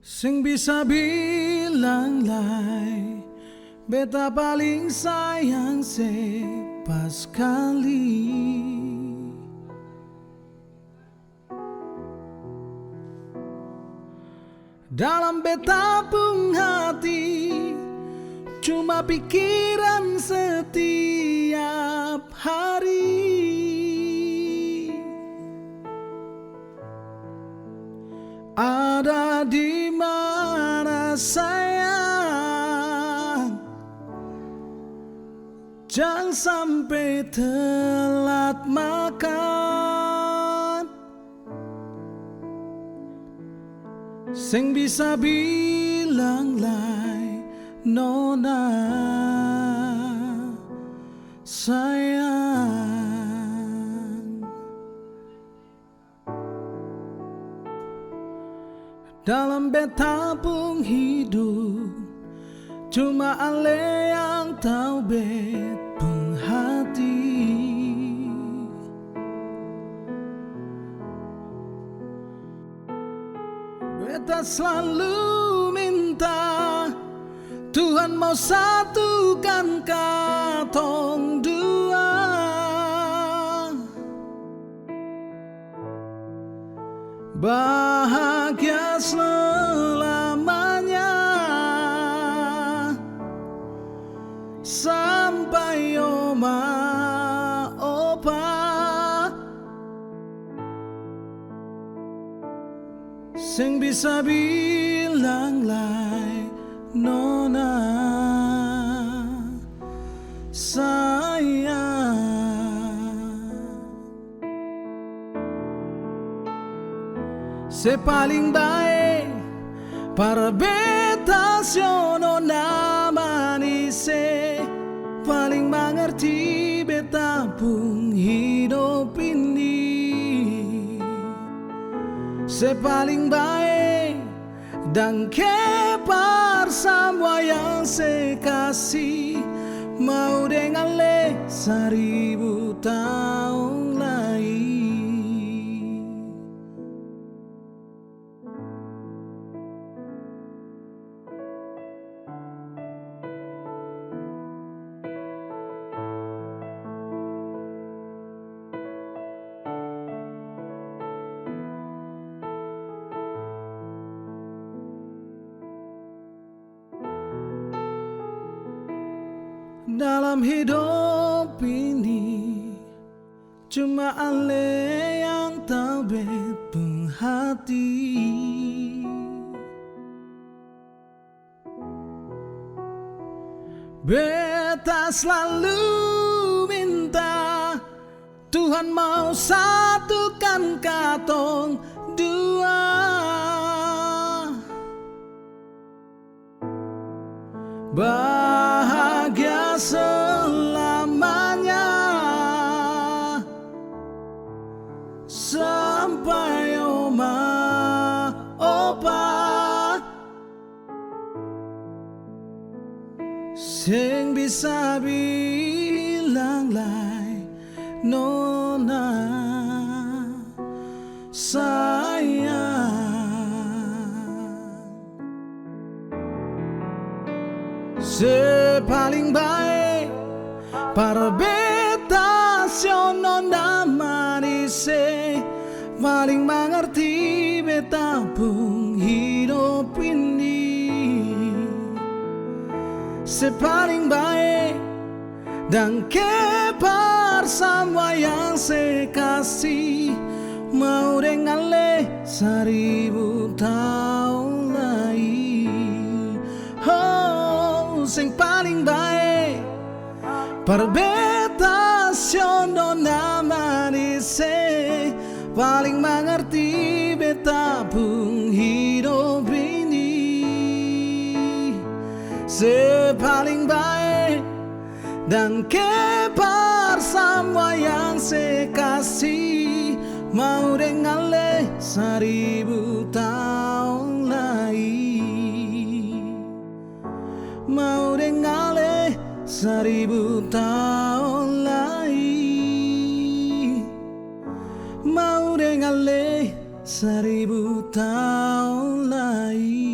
Sing bisa bilang lai beta paling sayang se pas kali. Dalam beta pun hati cuma pikiran setiap hari. Ada di mana sayang? Jangan sampai telat makan. Sing bisa bilang lai nona sayang. Dalam beta pun hidup cuma ale yang tahu bet pun hati. Beta selalu minta Tuhan mau satukan katong dua. Bahagia selamanya sampai oma opa. Sing bisa bilang lai nona sayang. Se paling baik para beta siono namanise, paling mengerti beta pun hidup ini. Se paling baik dan kepar semua yang se kasih, mau dengan le 1000 tahun lagi. Dalam hidup ini cuma ale yang tahu betul hati. Beta selalu minta Tuhan mau satukan katong dua. Bahagia selamanya sampai oma opa. Sing bisa bilang lai nona sayang. Se paling baik para beta siono namanise, paling mengerti beta pun hidup ini. Se paling baik dan kepar semua yang se kasih, mau dengan le 1000 tahun lagi. Oh, sing paling baik para beta siono namanise, paling mengerti beta pun hidup ini. Se paling baik dan kepar semua yang se kasih, mau dengan le 1000 tahun lagi. Mau dengan le 1000 tahun lagi. Mau dengan le 1000 tahun lagi.